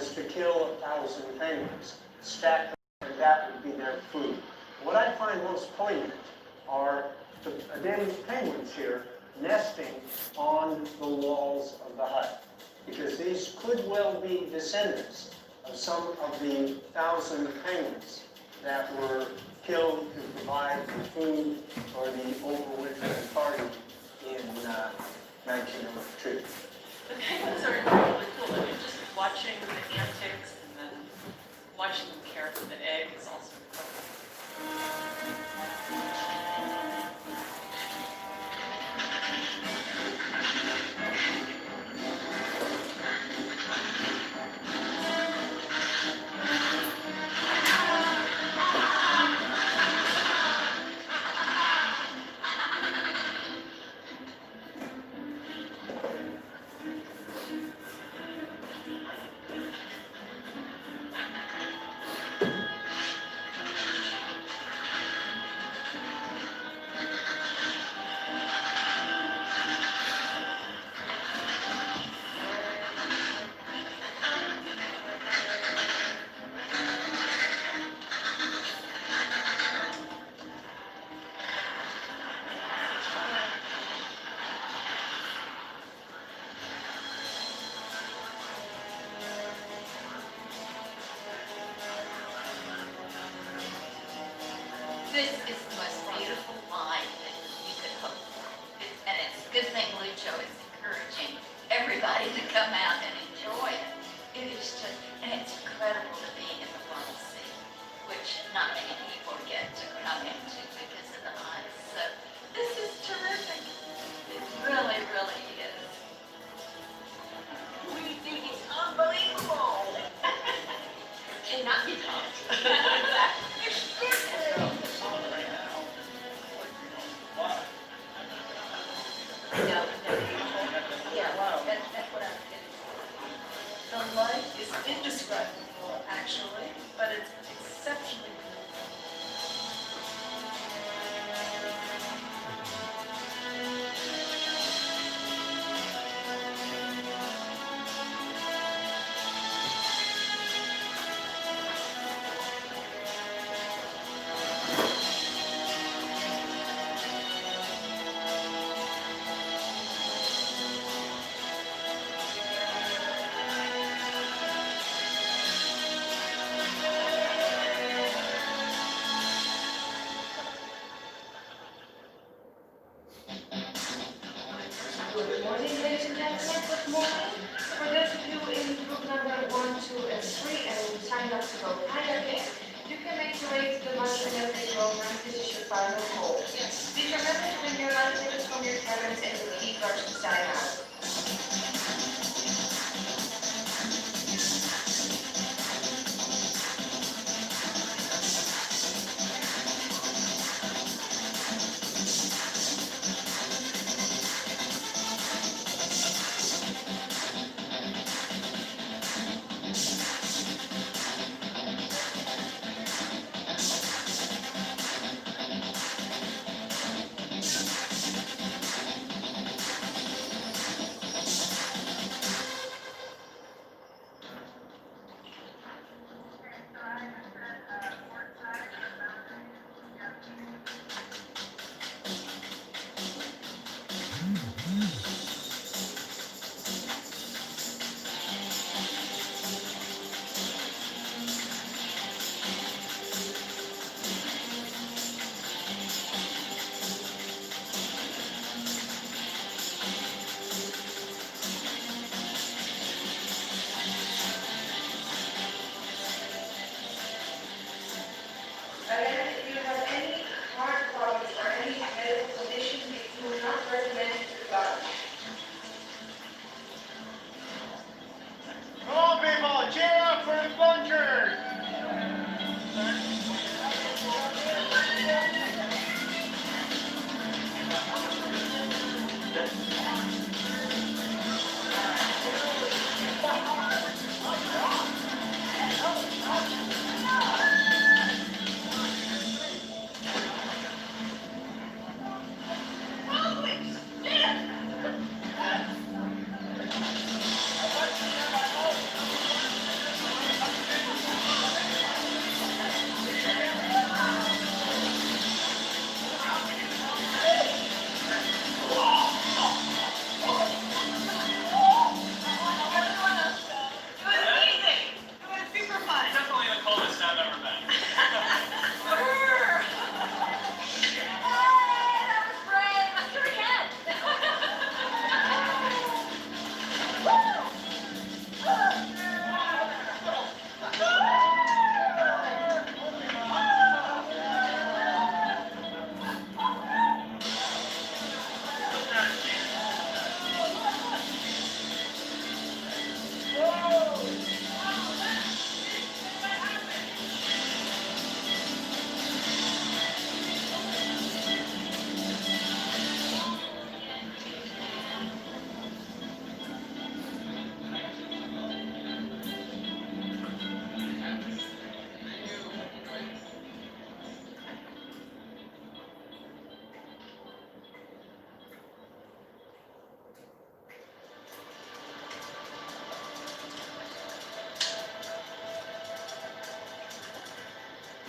was to kill 1,000 penguins, stack them, and that would be their food. What I find most poignant are the penguins here nesting on the walls of the hut, because these could well be descendants of some of the 1,000 penguins that were killed to provide the food for the overwintering party in 1902. The penguins are really cool. I mean, just watching the antics and then watching them care for the egg is also cool. This is the most beautiful line that you could hope for. And it's a good thing Lucho is encouraging everybody to come out and enjoy it. It is just, and it's incredible to be in the Black Sea, which not many people get to come into because of the ice. So this is terrific. It really, really is. We think it's unbelievable. Cannot be topped. The life is indescribable, actually, but it's exceptionally Good morning, ladies and gentlemen. Good morning. For those of you in group number 1, 2, and 3 and signed up to go kayaking, you can make your way to the Bosnia program. This is your final call. Please remember to bring your life tickets from your parents and the key cards to sign out.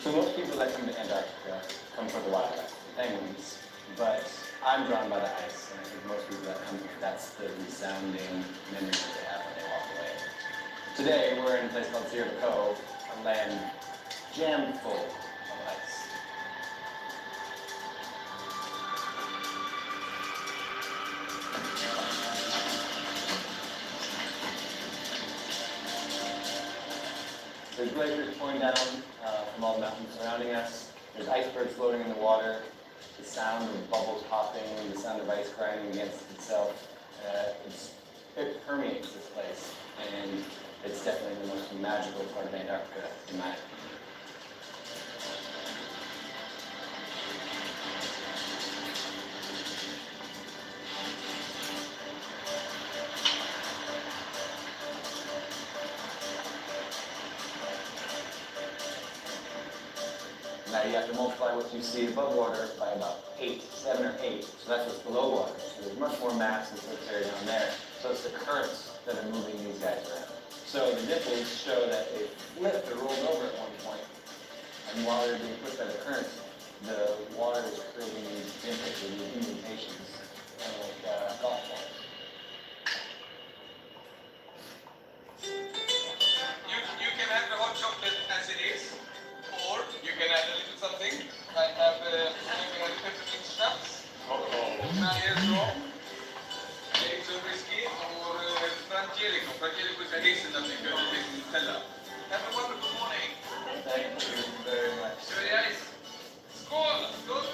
So most people that come to Antarctica come for the wildlife, the penguins, but I'm drawn by the ice, and I think most people that come here, that's the resounding memory that they have when they walk away. Today, we're in a place called Sierra Cove, a land jammed full of ice. There's glaciers pouring down from all the mountains surrounding us. There's icebergs floating in the water. The sound of bubbles popping, the sound of ice grinding against itself. It permeates this place, and it's definitely the most magical part of Antarctica, in my opinion. Now you have to multiply what you see above water by about 7 or 8. So that's what's below water. So there's much more mass and surface area down there. So it's the currents that are moving these guys around. So the dimples show that they flipped or rolled over at one point. And while they're being pushed by the currents, the water is creating these dimples or these indentations, kind of like golf balls. You can have the hot chocolate as it is. Or you can add a little something. I have peppermint schnapps. Frangelico. James and whiskey or Frangelico. Frangelico is a hazelnut liqueur with Nutella. Have a wonderful morning. Thank you very much. Very nice. Skål! Good.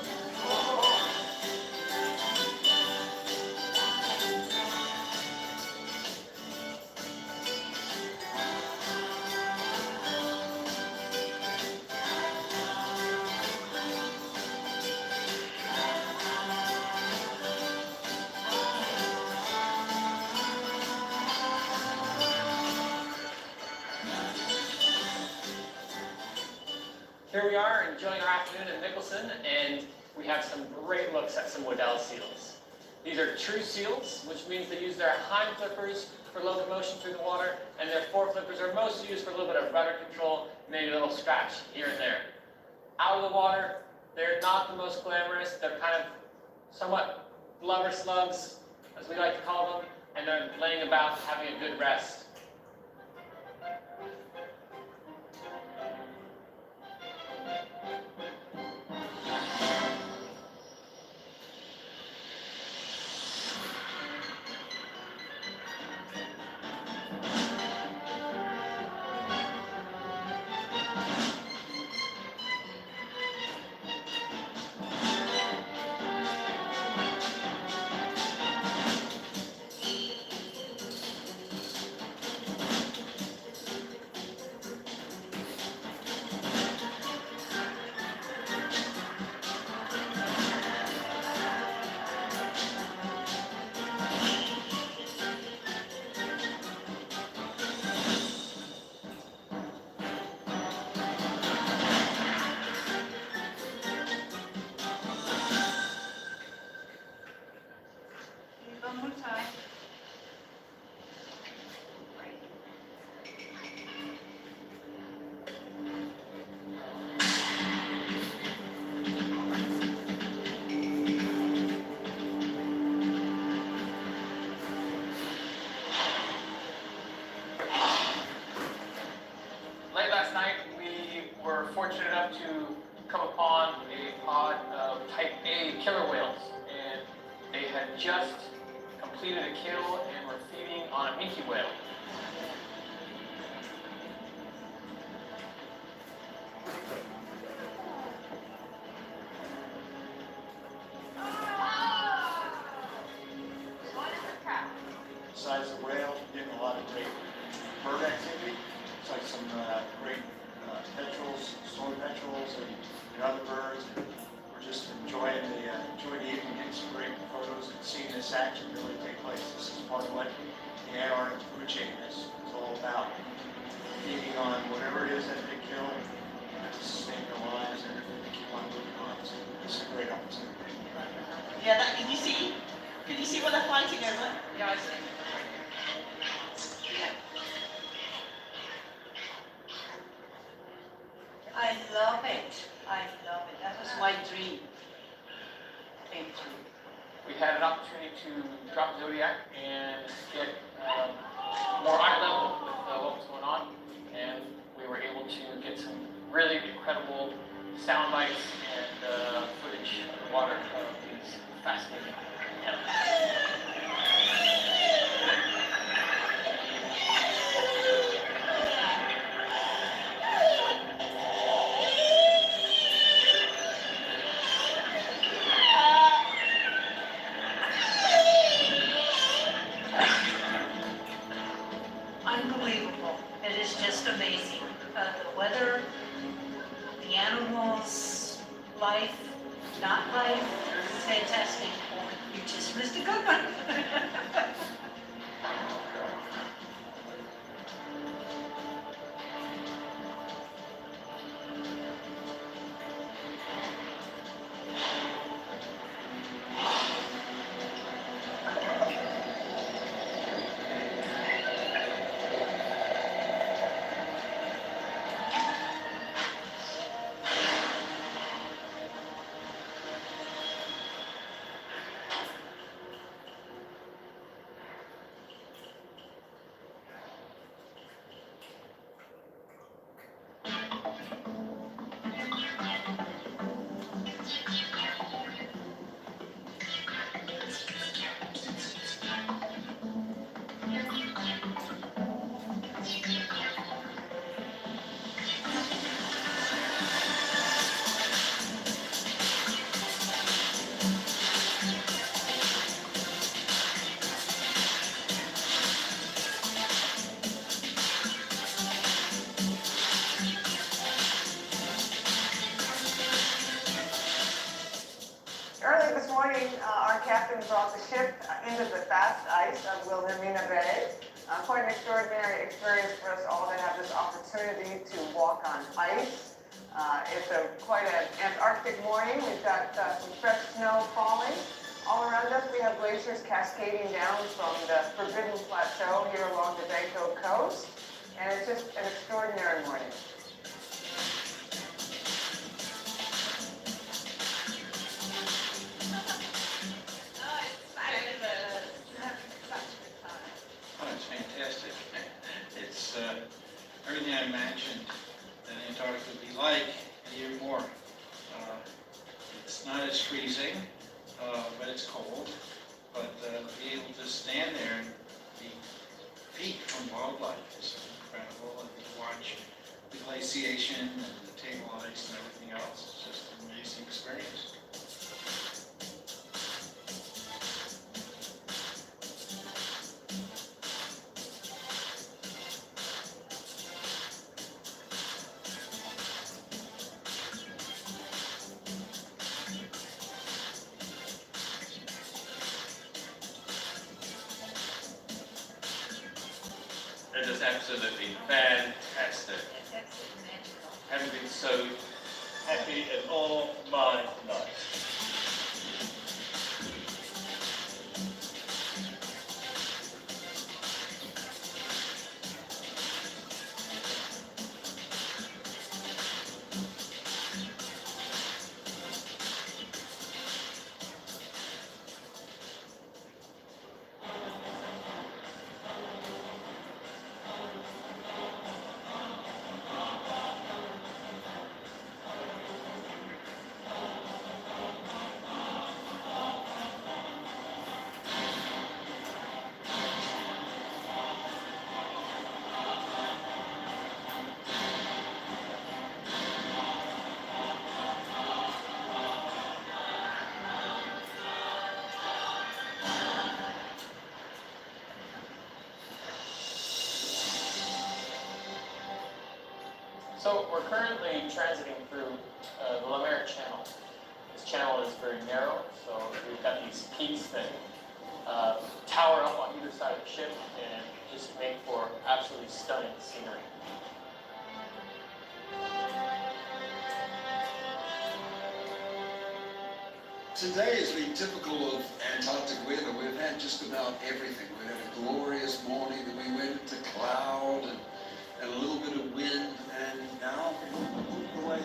Here we are enjoying our afternoon in Nicholson, and we have some great looks at some Waddell seals. These are true seals, which means they use their hind flippers for locomotion through the water, and their fore flippers are mostly used for a little bit of rudder control, maybe a little scratch here and there. Out of the water, they're not the most glamorous. They're kind of somewhat blubber slugs, as we like to call them, and they're laying about having a good rest. Fortunate enough to come upon a pod of type A killer whales, and they had just completed a kill and were feeding on a minke whale. Besides the whale, getting a lot of great bird activity. It's like some great petrels, sword petrels, and other birds. We're just enjoying the evening, getting some great photos and seeing this action really take place. This is part of what the Antarctic food chain is all about. Feeding on whatever it is that they kill to sustain their lives and to keep on moving on. So this is a great opportunity. Yeah, that, can you see? Can you see what they're fighting over? Yeah, I see. Yeah. I love it. I love it. That was my dream. Came true. We had an opportunity to drop Zodiac and get more eye level with what was going on, and we were able to get some really incredible sound bites and footage of the water of these fascinating animals. Unbelievable. It is just amazing. The weather, the animals, life, not life, fantastic. You just missed a good one. Early this morning, our captain brought the ship into the fast ice of Wilhelmina Bay. Quite an extraordinary experience for us all to have this opportunity to walk on ice. It's quite an Antarctic morning. We've got some fresh snow falling. All around us, we have glaciers cascading down from the Forbidden Plateau here along the Eiffel Coast. And it's just an extraordinary morning. Oh, it's fantastic. It's everything I imagined that Antarctica would be like, and even more. It's not as freezing, but it's cold. But be able to stand there and be peak from wildlife is incredible, and to watch the glaciation and the table ice and everything else. It's just an amazing experience. It is absolutely fantastic. It's absolutely magical. Haven't been so happy in all my life. So we're currently transiting through the La Mer Channel. This channel is very narrow, so we've got these peaks that tower up on either side of the ship and just make for absolutely stunning scenery. Today has been typical of Antarctic weather. We've had just about everything. We had a glorious morning, and we went into cloud and a little bit of wind, and now we moved away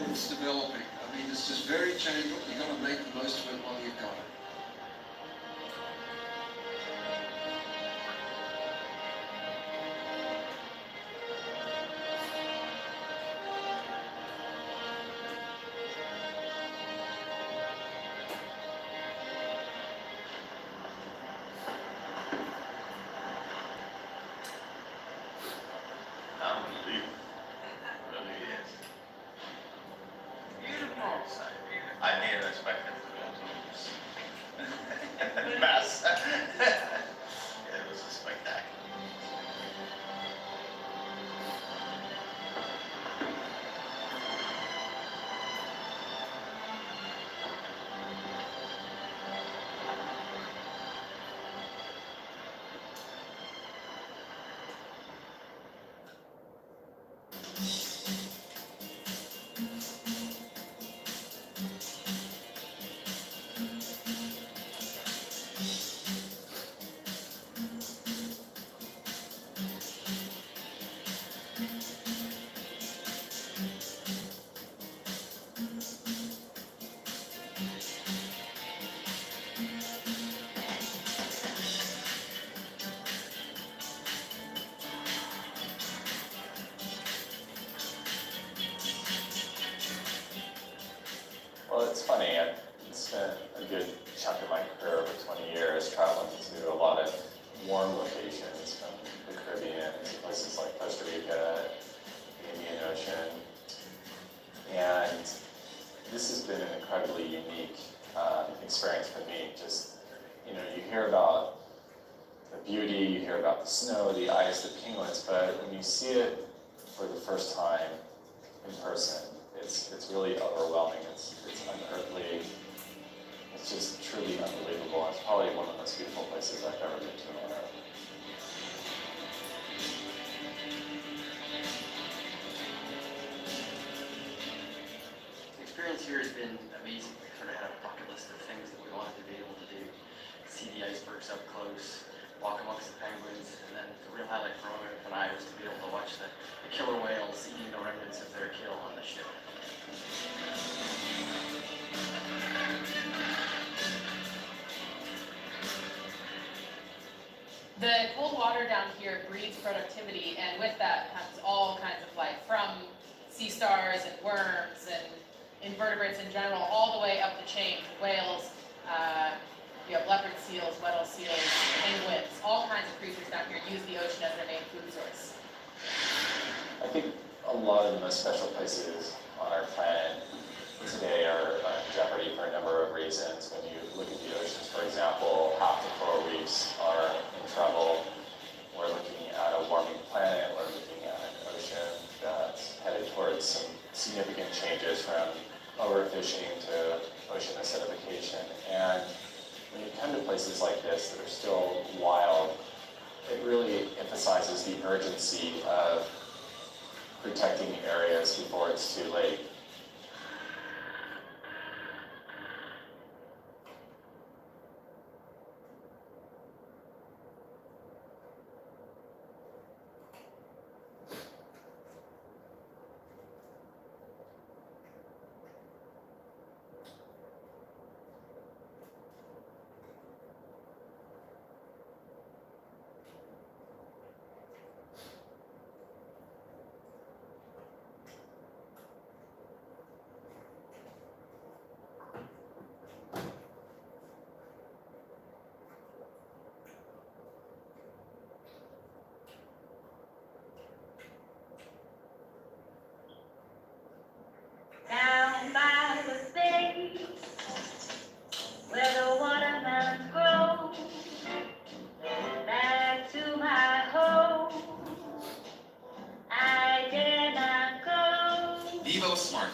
change it, you've got to make the most of it while you've got it. Unbelievable. It really is. Beautiful. I didn't expect it to be a mess. It was a spectacular. Well, it's funny. I've spent a good chunk of my career, over 20 years, traveling to a lot of warm locations, from the Caribbean to places like Costa Rica, the Indian Ocean. And this has been an incredibly unique experience for me. Just, you hear about the beauty, you hear about the snow, the ice, the penguins, but when you see it for the first time in person, it's really overwhelming. It's unearthly. It's just truly unbelievable. It's probably one of the most beautiful places I've ever been to on Earth. The experience here has been amazing. We sort of had a bucket list of things that we wanted to be able to do. See the icebergs up close, walk amongst the penguins, and then the real highlight for Roman and I was to be able to watch the killer whales eating the remnants of their kill on the ship. The cold water down here breeds productivity, and with that comes all kinds of life, from sea stars and worms and invertebrates in general, all the way up the chain to whales. You have leopard seals, weddell seals, penguins, all kinds of creatures down here use the ocean as their main food source. I think a lot of the most special places on our planet today are in jeopardy for a number of reasons. When you look at the oceans, for example, half the coral reefs are in trouble. We're looking at a warming planet. We're looking at an ocean that's headed towards some significant changes, from overfishing to ocean acidification. And when you come to places like this that are still wild, it really emphasizes the urgency of protecting areas before it's too late. Down by the bay, where the watermelons grow, back to my home, I dare not go. Evo Smart.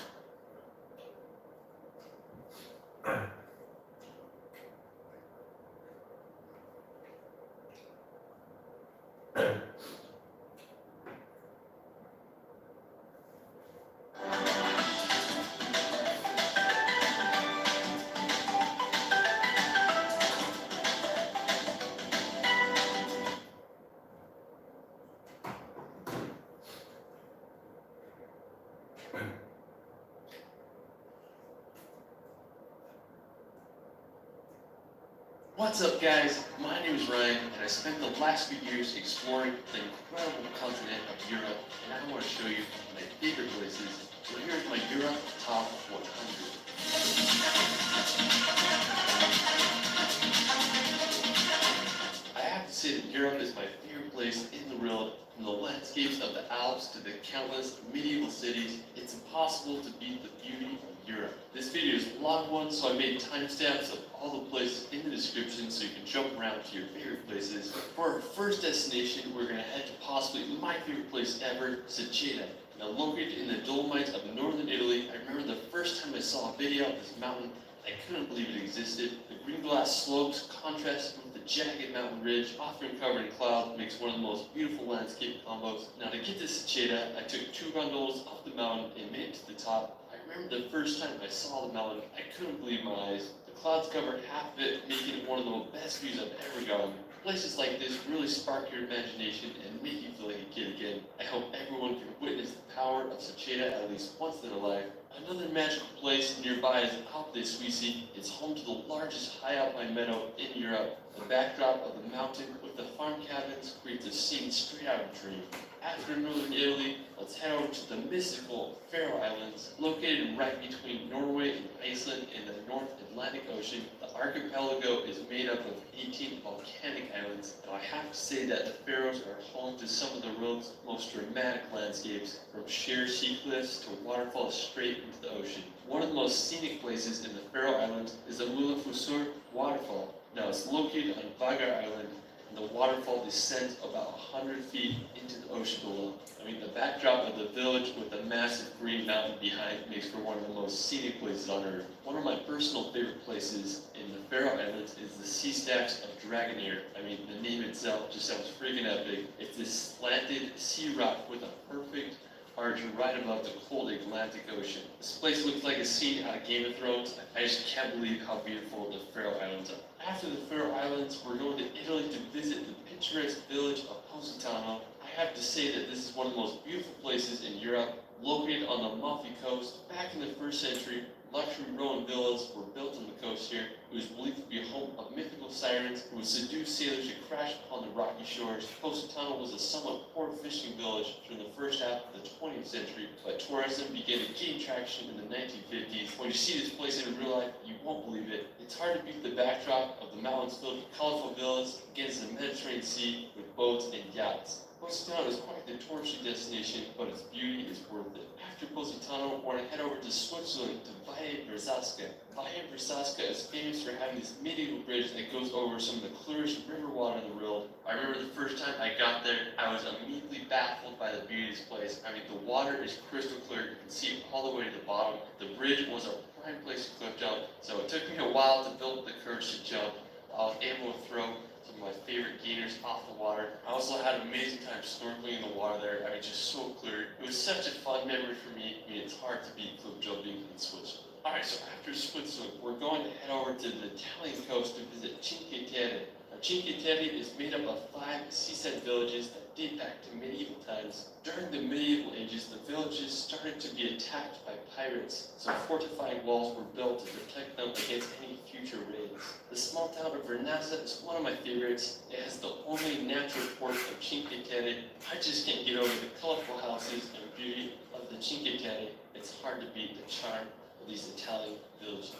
What's up guys, my name is Ryan and I spent the last few years exploring the incredible continent of Europe and I want to show you my favorite places. So here's my Europe Top 100. I have to say that Europe is my favorite place in the world. From the landscapes of the Alps to the countless medieval cities, it's impossible to beat the beauty of Europe. This video is a long one, so I made timestamps of all the places in the description so you can jump around to your favorite places. For our first destination, we're going to head to possibly my favorite place ever, Seceda. Now located in the Dolomites of northern Italy, I remember the first time I saw a video of this mountain, I couldn't believe it existed. The green glass slopes contrast with the jagged mountain ridge, often covered in cloud, makes one of the most beautiful landscape combos. Now to get to Seceda, I took 2 gondolas off the mountain and made it to the top. I remember the first time I saw the mountain, I couldn't believe my eyes. The clouds covered half of it, making it one of the best views I've ever gotten. Places like this really spark your imagination and make you feel like a kid again. I hope everyone can witness the power of Seceda at least once in their life. Another magical place nearby is Alpe Suisse. It's home to the largest high alpine meadow in Europe. The backdrop of the mountain with the farm cabins creates a scene straight out of a dream. After northern Italy, let's head over to the mystical Faroe Islands. Located right between Norway and Iceland in the North Atlantic Ocean, the archipelago is made up of 18 volcanic islands. Now I have to say that the Faroes are home to some of the world's most dramatic landscapes, from sheer sea cliffs to waterfalls straight into the ocean. One of the most scenic places in the Faroe Islands is the Mulafusur waterfall. Now it's located on Palgardt Island, and the waterfall descends about 100 feet into the ocean below. I mean, the backdrop of the village with the massive green mountain behind makes for one of the most scenic places on earth. One of my personal favorite places in the Faroe Islands is the sea stacks of Dragonir. I mean, the name itself just sounds freaking epic. It's this slanted sea rock with a perfect arch right above the cold Atlantic Ocean. This place looks like a scene out of Game of Thrones. I just can't believe how beautiful the Faroe Islands are. After the Faroe Islands, we're going to Italy to visit the picturesque village of Positano. I have to say that this is one of the most beautiful places in Europe. Located on the Amalfi Coast, back in the 1st century, luxury Roman villas were built on the coast here. It was believed to be a home of mythical sirens who would seduce sailors to crash upon the rocky shores. Positano was a somewhat poor fishing village during the first half of the 20th century, but tourism began to gain traction in the 1950s. When you see this place in real life, you won't believe it. It's hard to beat the backdrop of the mountains filled with colorful villas against the Mediterranean Sea with boats and yachts. Positano is quite the touristy destination, but its beauty is worth it. After Positano, we're going to head over to Switzerland to Bahaya Versace. Bahaya Versace is famous for having this medieval bridge that goes over some of the clearest river water in the world. I remember the first time I got there, I was immediately baffled by the beauty of this place. I mean, the water is crystal clear. You can see it all the way to the bottom. The bridge was a prime place to cliff jump, so it took me a while to build the courage to jump. I was able to throw some of my favorite gainers off the water. I also had an amazing time snorkeling in the water there. I mean, just so clear. It was such a fun memory for me. I mean, it's hard to beat cliff jumping in Switzerland. Alright, so after Switzerland, we're going to head over to the Italian coast to visit Cinque Terre. Now, Cinque Terre is made up of 5 seaside villages that date back to medieval times. During the medieval ages, the villages started to be attacked by pirates, so fortifying walls were built to protect them against any future raids. The small town of Vernazza is one of my favorites. It has the only natural port of Cinque Terre. I just can't get over the colorful houses and beauty of the Cinque Terre. It's hard to beat the charm of these Italian villages.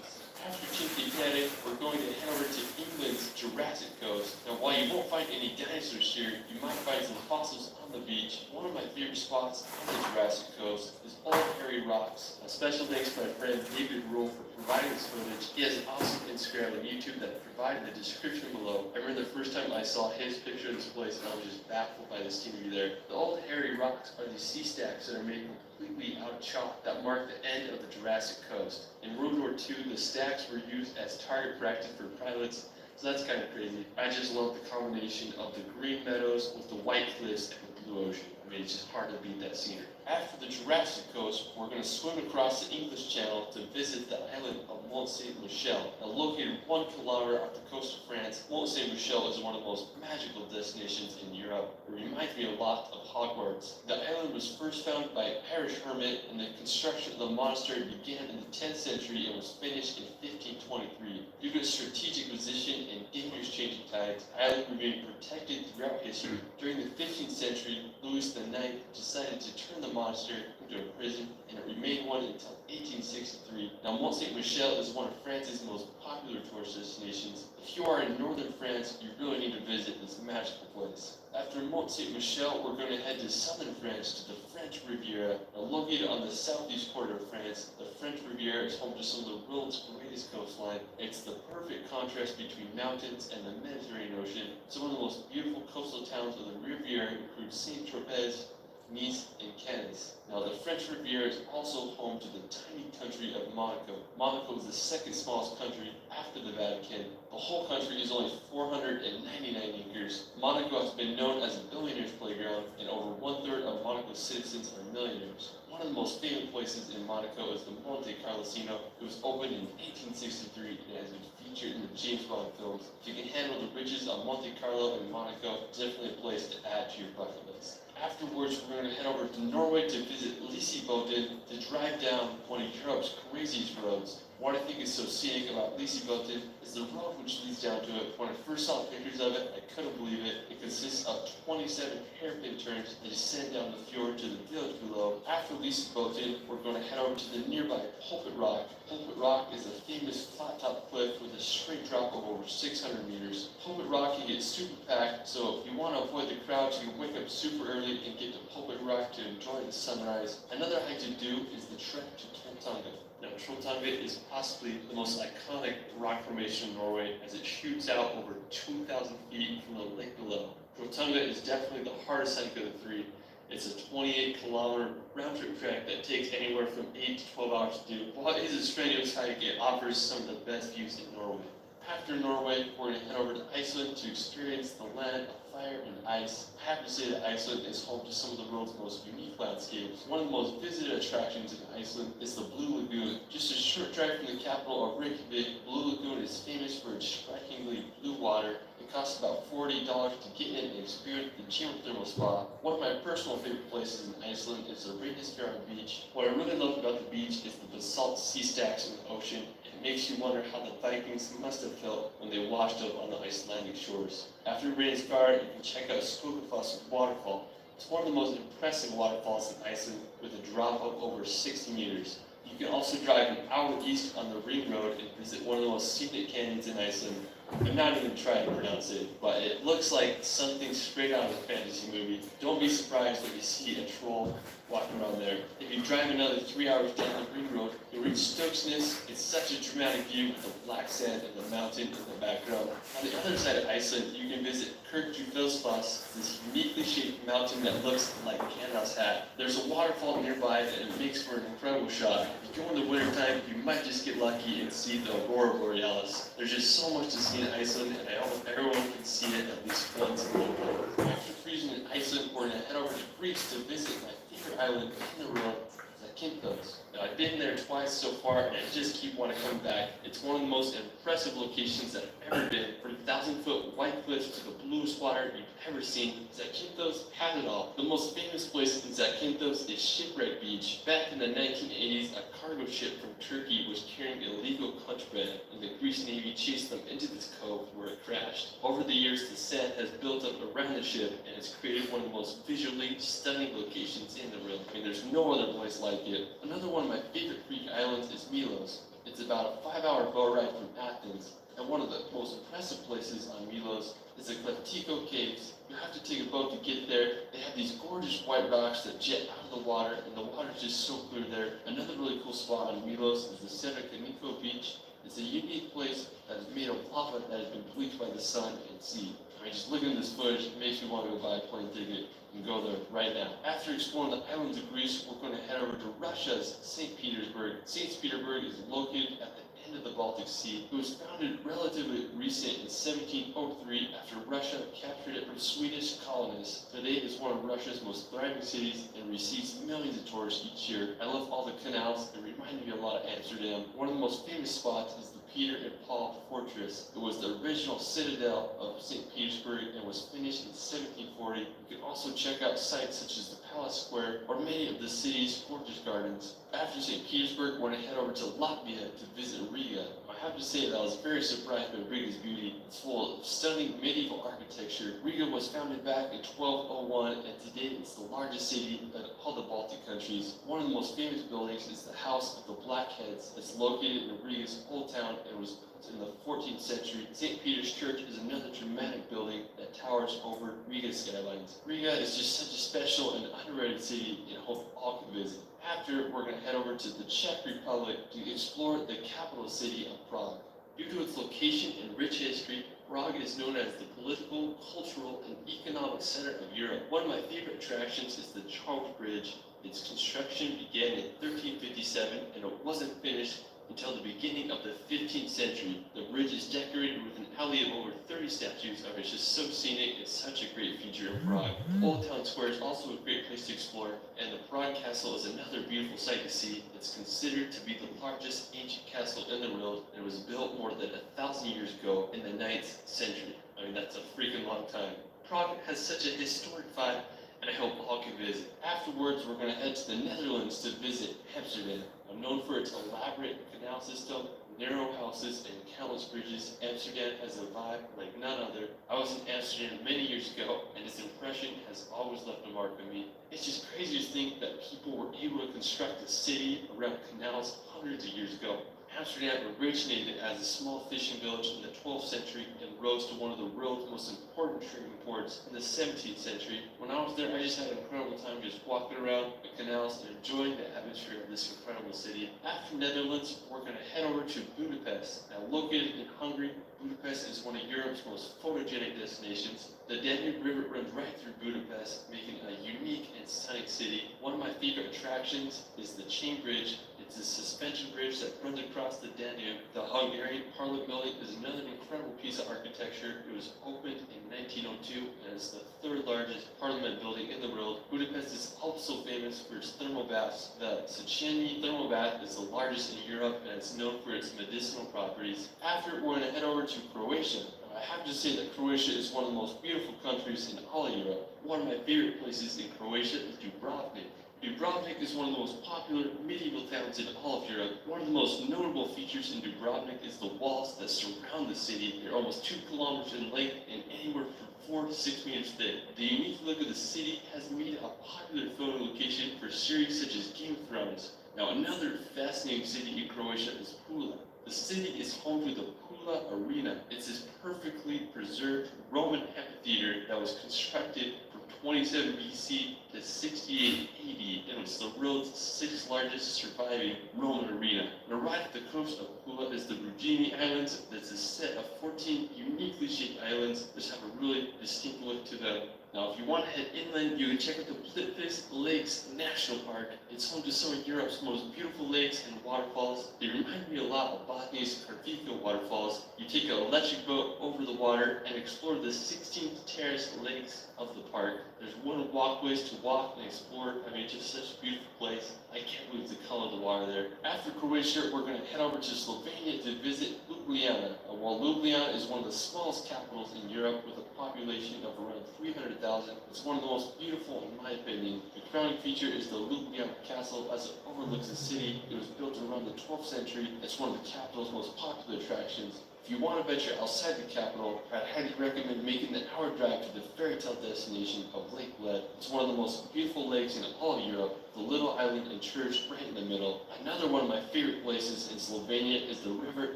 After Cinque Terre, we're going to head over to England's Jurassic Coast. Now, while you won't find any dinosaurs here, you might find some fossils on the beach. One of my favorite spots on the Jurassic Coast is Old Hairy Rocks. A special thanks to my friend David Rule for providing this footage. He has an awesome Instagram and YouTube that I provided in the description below. I remember the first time I saw his picture of this place and I was just baffled by the scenery there. The Old Hairy Rocks are these sea stacks that are made completely out of chalk that mark the end of the Jurassic Coast. In World War II, the stacks were used as target practice for pilots, so that's kind of crazy. I just love the combination of the green meadows with the white cliffs and the blue ocean. I mean, it's just hard to beat that scenery. After the Jurassic Coast, we're going to swim across the English Channel to visit the island of Mont Saint-Michel. Now, located 1 kilometer off the coast of France, Mont Saint-Michel is one of the most magical destinations in Europe. It reminds me a lot of Hogwarts. The island was first founded by an Irish hermit, and the construction of the monastery began in the 10th century and was finished in 1523. Due to its strategic position and dangerous changing tides, the island remained protected throughout history. During the 15th century, Louis IX decided to turn the monastery into a prison, and it remained one until 1863. Now, Mont Saint-Michel is one of France's most popular tourist destinations. If you are in northern France, you really need to visit this magical place. After Mont Saint-Michel, we're going to head to southern France to the French Riviera. Now, located on the southeast quarter of France, the French Riviera is home to some of the world's greatest coastline. It's the perfect contrast between mountains and the Mediterranean Ocean. Some of the most beautiful coastal towns of the Riviera include Saint-Tropez, Nice, and Cannes. Now, the French Riviera is also home to the tiny country of Monaco. Monaco is the second smallest country after the Vatican. The whole country is only 499 acres. Monaco has been known as a billionaire's playground, and over 1/3 of Monaco's citizens are millionaires. One of the most famous places in Monaco is the Monte Carlo Casino. It was opened in 1863 and has been featured in the James Bond films. If you can handle the riches of Monte Carlo and Monaco, it's definitely a place to add to your bucket list. Afterwards, we're going to head over to Norway to visit Lysebotn, to drive down one of Europe's craziest roads. What I think is so scenic about Lysebotn is the road which leads down to it. When I first saw pictures of it, I couldn't believe it. It consists of 27 hairpin turns that descend down the fjord to the village below. After Lysebotn, we're going to head over to the nearby Pulpit Rock. Pulpit Rock is a famous flat-top cliff with a straight drop of over 600 meters. Pulpit Rock can get super packed, so if you want to avoid the crowds, you can wake up super early and get to Pulpit Rock to enjoy the sunrise. Another hike to do is the trek to Trolltunga. Now, Trolltunga is possibly the most iconic rock formation in Norway, as it shoots out over 2,000 feet from the lake below. Trolltunga is definitely the hardest hike of the three. It's a 28-kilometer round-trip trek that takes anywhere from 8 to 12 hours to do. While it is a strenuous hike, it offers some of the best views in Norway. After Norway, we're going to head over to Iceland to experience the land of fire and ice. I have to say that Iceland is home to some of the world's most unique landscapes. One of the most visited attractions in Iceland is the Blue Lagoon. Just a short drive from the capital of Reykjavik, Blue Lagoon is famous for its strikingly blue water. It costs about $40 to get in and experience the geothermal spa. One of my personal favorite places in Iceland is the Reykjavik Beach. What I really love about the beach is the basalt sea stacks in the ocean. It makes you wonder how the Vikings must have felt when they washed up on the Icelandic shores. After rain is fired, you can check out Skogafoss waterfall. It's one of the most impressive waterfalls in Iceland with a drop of over 60 meters. You can also drive an hour east on the Ring Road and visit one of the most scenic canyons in Iceland. I'm not even trying to pronounce it, but it looks like something straight out of a fantasy movie. Don't be surprised when you see a troll walking around there. If you drive another 3 hours down the Ring Road, you'll reach Stokesness. It's such a dramatic view with the black sand and the mountain in the background. On the other side of Iceland, you can visit Kirkjufelsfoss, this uniquely shaped mountain that looks like Gandalf's hat. There's a waterfall nearby and it makes for an incredible shot. If you go in the wintertime, you might just get lucky and see the Aurora Borealis. There's just so much to see in Iceland, and I hope everyone can see it at least once in their life. After freezing in Iceland, we're going to head over to Greece to visit my favorite island in the world, Zakynthos. Now, I've been there twice so far, and I just keep wanting to come back. It's one of the most impressive locations that I've ever been. From 1,000-foot white cliffs to the bluest water you've ever seen, Zakynthos has it all. The most famous place in Zakynthos is Shipwreck Beach. Back in the 1980s, a cargo ship from Turkey was carrying illegal contraband, and the Greek Navy chased them into this cove where it crashed. Over the years, the sand has built up around the ship, and it's created one of the most visually stunning locations in the world. I mean, there's no other place like it. Another one of my favorite Greek islands is Milos. It's about a 5-hour boat ride from Athens, and one of the most impressive places on Milos is the Klatiko Caves. You have to take a boat to get there. They have these gorgeous white rocks that jet out of the water, and the water is just so clear there. Another really cool spot on Milos is the Severkaniko Beach. It's a unique place that is made of lava that has been bleached by the sun and sea. I mean, just looking at this footage, it makes me want to go buy a plane ticket and go there right now. After exploring the islands of Greece, we're going to head over to Russia's St. Petersburg. St. Petersburg is located at the end of the Baltic Sea. It was founded relatively recent in 1703 after Russia captured it from Swedish colonists. Today it is one of Russia's most thriving cities and receives millions of tourists each year. I love all the canals. They remind me a lot of Amsterdam. One of the most famous spots is the Peter and Paul Fortress. It was the original citadel of St. Petersburg and was finished in 1740. You can also check out sites such as the Palace Square or many of the city's gorgeous gardens. After St. Petersburg, we're going to head over to Latvia to visit Riga. I have to say that I was very surprised by Riga's beauty. It's full of stunning medieval architecture. Riga was founded back in 1201, and today it's the largest city in all the Baltic countries. One of the most famous buildings is the House of the Blackheads. It's located in Riga's old town and was built in the 14th century. St. Peter's Church is another dramatic building that towers over Riga's skylines. Riga is just such a special and underrated city, and I hope all can visit. After, we're going to head over to the Czech Republic to explore the capital city of Prague. Due to its location and rich history, Prague is known as the political, cultural, and economic center of Europe. One of my favorite attractions is the Charles Bridge. Its construction began in 1357 and it wasn't finished until the beginning of the 15th century. The bridge is decorated with an alley of over 30 statues of it. It's just so scenic. It's such a great feature of Prague. Old Town Square is also a great place to explore, and the Prague Castle is another beautiful sight to see. It's considered to be the largest ancient castle in the world, and it was built more than 1,000 years ago in the 9th century. I mean, that's a freaking long time. Prague has such a historic vibe, and I hope all can visit. Afterwards, we're going to head to the Netherlands to visit Amsterdam. Known for its elaborate canal system, narrow houses, and countless bridges, Amsterdam has a vibe like none other. I was in Amsterdam many years ago, and its impression has always left a mark on me. It's just crazy to think that people were able to construct a city around canals hundreds of years ago. Amsterdam originated as a small fishing village in the 12th century and rose to one of the world's most important trading ports in the 17th century. When I was there, I just had an incredible time just walking around the canals and enjoying the atmosphere of this incredible city. After Netherlands, we're going to head over to Budapest. Now, located in Hungary, Budapest is one of Europe's most photogenic destinations. The Danube River runs right through Budapest, making it a unique and stunning city. One of my favorite attractions is the Chain Bridge. It's a suspension bridge that runs across the Danube. The Hungarian Parliament building is another incredible piece of architecture. It was opened in 1902 and is the third largest parliament building in the world. Budapest is also famous for its thermal baths. The SHANGHAI thermal bath is the largest in Europe and it's known for its medicinal properties. After, we're going to head over to Croatia. I have to say that Croatia is one of the most beautiful countries in all of Europe. One of my favorite places in Croatia is Dubrovnik. Dubrovnik is one of the most popular medieval towns in all of Europe. One of the most notable features in Dubrovnik is the walls that surround the city. They're almost 2 kilometers in length and anywhere from 4 to 6 meters thick. The unique look of the city has made it a popular photo location for series such as Game of Thrones. Now, another fascinating city in Croatia is Pula. The city is home to the Pula Arena. It's this perfectly preserved Roman amphitheater that was constructed from 27 BC to 68 AD, and it's the world's 6th largest surviving Roman arena. Now, right at the coast of Pula is the Brugini Islands. That's a set of 14 uniquely shaped islands that have a really distinct look to them. Now, if you want to head inland, you can check out the Plitvice Lakes National Park. It's home to some of Europe's most beautiful lakes and waterfalls. They remind me a lot of Bosnia's CarrefouR waterfalls. You take an electric boat over the water and explore the 16 terraced lakes of the park. There's one walkways to walk and explore. I mean, it's just such a beautiful place. I can't believe the color of the water there. After Croatia, we're going to head over to Slovenia to visit Ljubljana. While Ljubljana is one of the smallest capitals in Europe with a population of around 300,000, it's one of the most beautiful in my opinion. The crowning feature is the Ljubljana Castle as it overlooks the city. It was built around the 12th century. It's one of the capital's most popular attractions. If you want to venture outside the capital, I'd highly recommend making the hour drive to the fairy tale destination of Lake Bled. It's one of the most beautiful lakes in all of Europe, the little island and church right in the middle. Another one of my favorite places in Slovenia is the river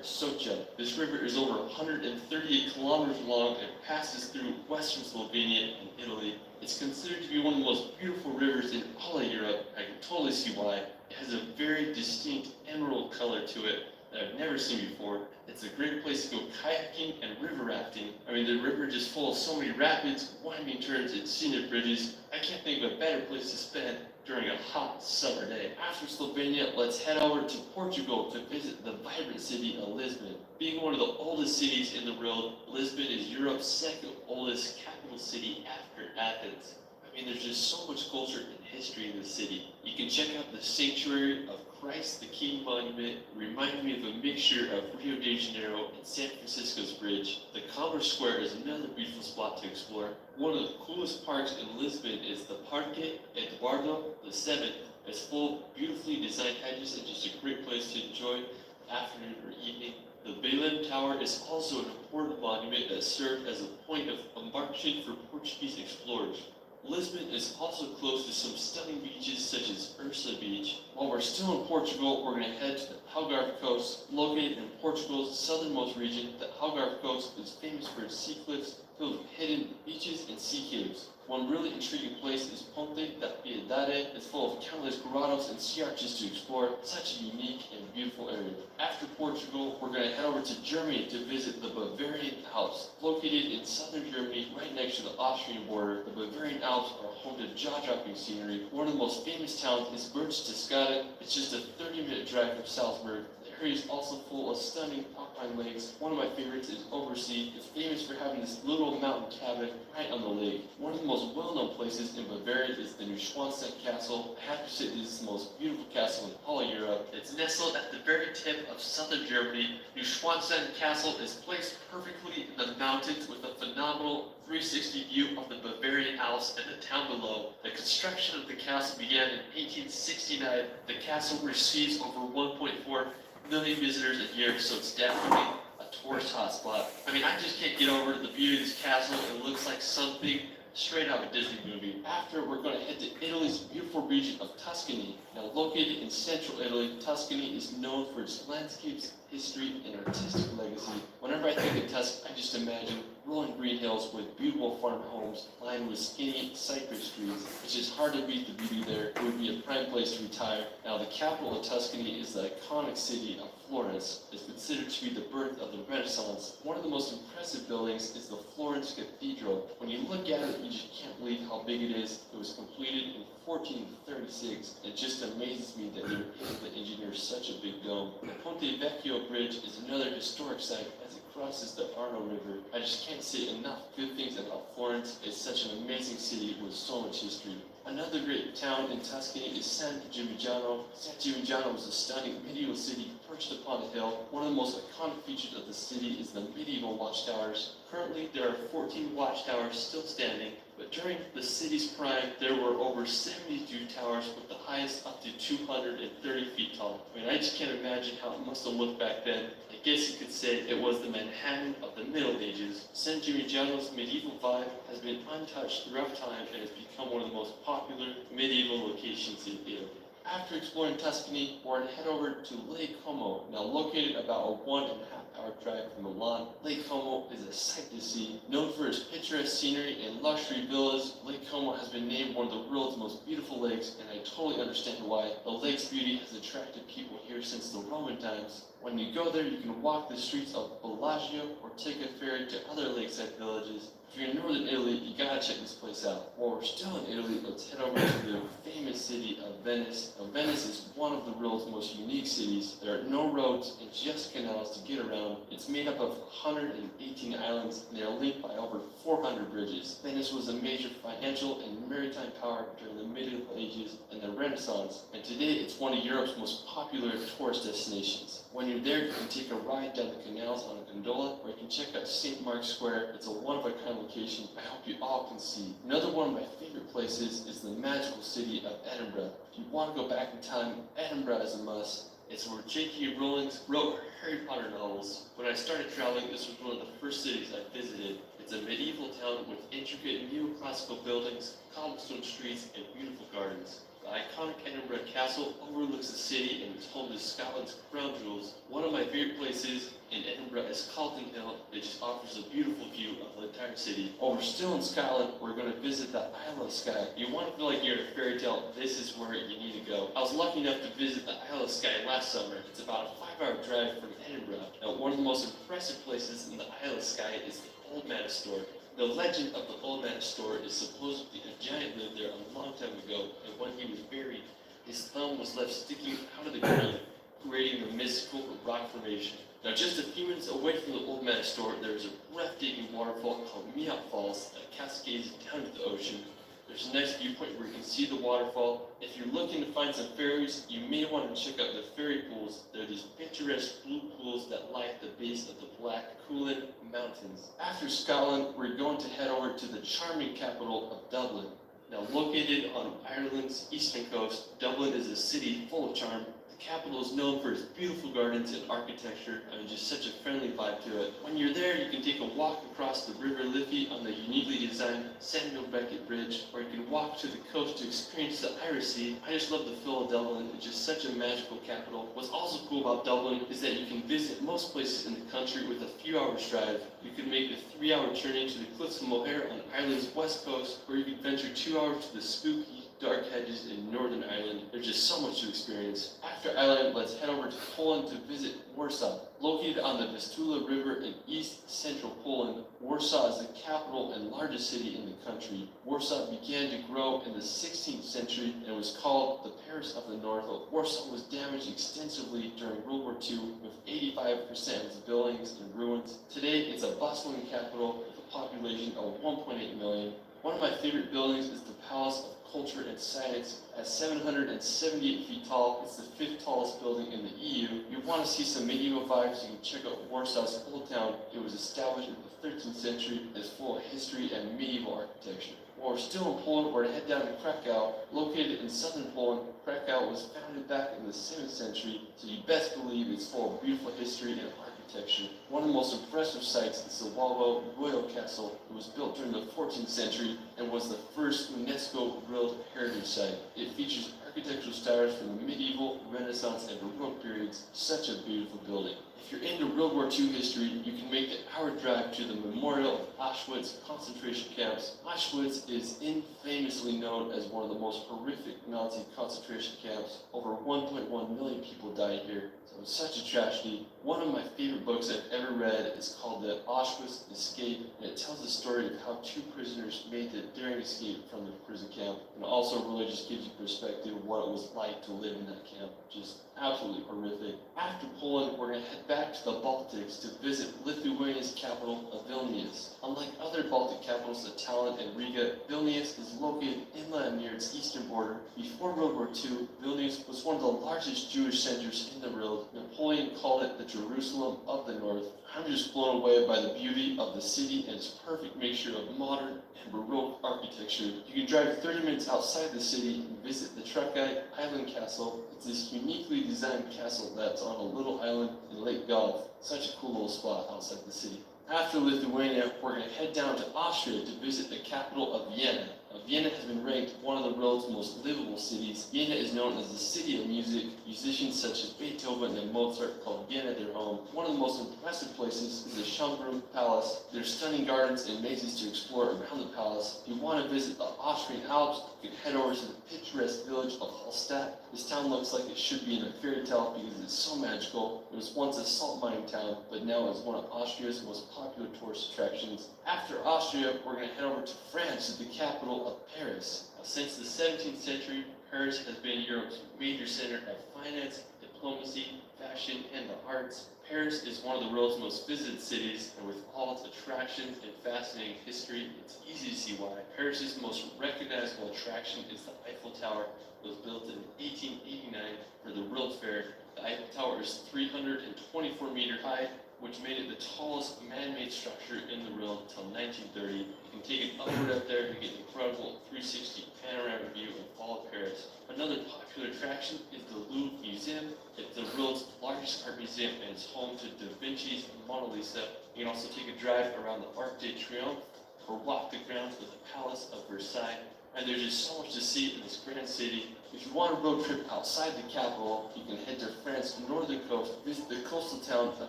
SOUQ. This river is over 138 kilometers long and passes through western Slovenia and Italy. It's considered to be one of the most beautiful rivers in all of Europe. I can totally see why. It has a very distinct emerald color to it that I've never seen before. It's a great place to go kayaking and river rafting. I mean, the river just full of so many rapids, winding turns, and scenic bridges. I can't think of a better place to spend during a hot summer day. After Slovenia, let's head over to Portugal to visit the vibrant city of Lisbon. Being one of the oldest cities in the world, Lisbon is Europe's 2nd oldest capital city after Athens. I mean, there's just so much culture and history in the city. You can check out the sanctuary of Christ the King monument reminded me of a mixture of Rio de Janeiro and San Francisco's bridge. The Commerce Square is another beautiful spot to explore. One of the coolest parks in Lisbon is the Parque Eduardo VII. It's full of beautifully designed hedges and just a great place to enjoy the afternoon or evening. The Belém Tower is also an important monument that served as a point of embarkation for Portuguese explorers. Lisbon is also close to some stunning beaches such as Ursa Beach. While we're still in Portugal, we're going to head to the Palgardt Coast. Located in Portugal's southernmost region, the Palgardt Coast is famous for its sea cliffs filled with hidden beaches and sea caves. One really intriguing place is Pulpit Rock. It's full of countless grottos and sea arches to explore. Such a unique and beautiful area. After Portugal, we're going to head over to Germany to visit the Bavarian Alps. Located in southern Germany, right next to the Austrian border, the Bavarian Alps are home to jaw-dropping scenery. One of the most famous towns is Berchtesgaden. It's just a 30-minute drive from Salzburg. The area is also full of stunning alpine lakes. One of my favorites is Oversee. It's famous for having this little mountain cabin right on the lake. One of the most well-known places in Bavaria is the Neuschwanstein Castle. I have to say this is the most beautiful castle in all of Europe. It's nestled at the very tip of southern Germany. Neuschwanstein Castle is placed perfectly in the mountains with a phenomenal 360 view of the Bavarian Alps and the town below. The construction of the castle began in 1869. The castle receives over 1.4 million visitors a year, so it's definitely a tourist hotspot. I mean, I just can't get over the beauty of this castle. It looks like something straight out of a Disney movie. After, we're going to head to Italy's beautiful region of Tuscany. Now, located in central Italy, Tuscany is known for its landscapes, history, and artistic legacy. Whenever I think of Tuscany, I just imagine rolling green hills with beautiful farm homes lined with skinny cypress trees. It's just hard to beat the beauty there. It would be a prime place to retire. Now, the capital of Tuscany is the iconic city of Florence. It's considered to be the birth of the Renaissance. One of the most impressive buildings is the Florence Cathedral. When you look at it, you just can't believe how big it is. It was completed in 1436. It just amazes me that they were able to engineer such a big dome. The Ponte Vecchio Bridge is another historic site as it crosses the Arno River. I just can't say enough good things about Florence. It's such an amazing city with so much history. Another great town in Tuscany is San Gimignano. San Gimignano was a stunning medieval city perched upon a hill. One of the most iconic features of the city is the medieval watchtowers. Currently, there are 14 watchtowers still standing, but during the city's prime, there were over 72 towers with the highest up to 230 feet tall. I mean, I just can't imagine how it must have looked back then. I guess you could say it was the Manhattan of the Middle Ages. San Gimignano's medieval vibe has been untouched throughout time and has become one of the most popular medieval locations in Italy. After exploring Tuscany, we're going to head over to Lake Como. Now located about a 1.5 hour drive from Milan, Lake Como is a sight to see. Known for its picturesque scenery and luxury villas, Lake Como has been named one of the world's most beautiful lakes, and I totally understand why. The lake's beauty has attracted people here since the Roman times. When you go there, you can walk the streets of Bellagio or take a ferry to other lakeside villages. If you're in northern Italy, you gotta check this place out. While we're still in Italy, let's head over to the famous city of Venice. Now, Venice is one of the world's most unique cities. There are no roads and just canals to get around. It's made up of 118 islands, and they are linked by over 400 bridges. Venice was a major financial and maritime power during the Medieval Ages and the Renaissance, and today it's one of Europe's most popular tourist destinations. When you're there, you can take a ride down the canals on a gondola, or you can check out St. Mark's Square. It's a one-of-a-kind location I hope you all can see. Another one of my favorite places is the magical city of Edinburgh. If you want to go back in time, Edinburgh is a must. It's where J.K. Rowling wrote her Harry Potter novels. When I started traveling, this was one of the first cities I visited. It's a medieval town with intricate neoclassical buildings, cobblestone streets, and beautiful gardens. The iconic Edinburgh Castle overlooks the city and is home to Scotland's crown jewels. One of my favorite places in Edinburgh is Calton Hill. It just offers a beautiful view of the entire city. While we're still in Scotland, we're going to visit the Isle of Skye. If you want to feel like you're in a fairy tale, this is where you need to go. I was lucky enough to visit the Isle of Skye last summer. It's about a 5-hour drive from Edinburgh. Now, one of the most impressive places in the Isle of Skye is the Old Man Store. The legend of the Old Man Store is supposedly a giant lived there a long time ago, and when he was buried, his thumb was left sticking out of the ground, creating the mystical rock formation. Now, just a few minutes away from the Old Man Store, there is a breathtaking waterfall called Meout Falls that cascades down to the ocean. There's a nice viewpoint where you can see the waterfall. If you're looking to find some ferries, you may want to check out the ferry pools. They're these picturesque blue pools that lie at the base of the Black Coolin Mountains. After Scotland, we're going to head over to the charming capital of Dublin. Now, located on Ireland's eastern coast, Dublin is a city full of charm. The capital is known for its beautiful gardens and architecture, and just such a friendly vibe to it. When you're there, you can take a walk across the River Liffey on the uniquely designed Samuel Beckett Bridge, or you can walk to the coast to experience the Irish Sea. I just love the feel of Dublin. It's just such a magical capital. What's also cool about Dublin is that you can visit most places in the country with a few hours drive. You can make a 3-hour journey to the Cliffs of Moher on Ireland's west coast, or you can venture 2 hours to the spooky dark hedges in Northern Ireland. There's just so much to experience. After Ireland, let's head over to Poland to visit Warsaw. Located on the Vistula River in east-central Poland, Warsaw is the capital and largest city in the country. Warsaw began to grow in the 16th century and was called the Paris of the North. Warsaw was damaged extensively during World War II, with 85% of its buildings in ruins. Today, it's a bustling capital with a population of 1.8 million. One of my favorite buildings is the Palace of Culture and Science. At 778 feet tall, it's the 5th tallest building in the EU. You want to see some medieval vibes, you can check out Warsaw's Old Town. It was established in the 13th century and is full of history and medieval architecture. While we're still in Poland, we're to head down to Krakow. Located in southern Poland, Krakow was founded back in the 7th century, so you best believe it's full of beautiful history and architecture. One of the most impressive sights is the Wawel Royal Castle. It was built during the 14th century and was the first UNESCO World Heritage Site. It features architectural styles from the medieval, Renaissance, and Baroque periods. Such a beautiful building. If you're into World War II history, you can make the hour drive to the Memorial of Auschwitz concentration camps. Auschwitz is infamously known as one of the most horrific Nazi concentration camps. Over 1.1 million people died here, so it's such a tragedy. One of my favorite books I've ever read is called The Auschwitz Escape, and it tells the story of how 2 prisoners made it during escape from the prison camp, and also really just gives you perspective of what it was like to live in that camp. Just absolutely horrific. After Poland, we're going to head back to the Baltics to visit Lithuania's capital of Vilnius. Unlike other Baltic capitals, Tallinn and Riga, Vilnius is located inland near its eastern border. Before World War II, Vilnius was one of the largest Jewish centers in the world. Napoleon called it the Jerusalem of the North. I'm just blown away by the beauty of the city and its perfect mixture of modern and Baroque architecture. You can drive 30 minutes outside the city and visit the Trakai Island Castle. It's this uniquely designed castle that's on a little island in Lake Gulf. Such a cool little spot outside the city. After Lithuania, we're going to head down to Austria to visit the capital of Vienna. Vienna has been ranked one of the world's most livable cities. Vienna is known as the city of music. Musicians such as Beethoven and Mozart call Vienna their home. One of the most impressive places is the Schönbrunn Palace. There's stunning gardens and mazes to explore around the palace. If you want to visit the Austrian Alps, you can head over to the picturesque village of Hallstatt. This town looks like it should be in a fairy tale because it's so magical. It was once a salt mining town, but now is one of Austria's most popular tourist attractions. After Austria, we're going to head over to France, to the capital of Paris. Since the 17th century, Paris has been Europe's major center of finance, diplomacy, fashion, and the arts. Paris is one of the world's most visited cities, and with all its attractions and fascinating history, it's easy to see why. Paris's most recognizable attraction is the Eiffel Tower. It was built in 1889 for the World's Fair. The Eiffel Tower is 324 meters high, which made it the tallest man-made structure in the world until 1930. You can take it upward up there to get an incredible 360 panoramic view of all of Paris. Another popular attraction is the Louvre Museum. It's the world's largest art museum and it's home to Da Vinci's Mona Lisa. You can also take a drive around the Arc de Triomphe or walk the grounds of the Palace of Versailles. And there's just so much to see in this grand city. If you want a road trip outside the capital, you can head to France's northern coast, visit the coastal town of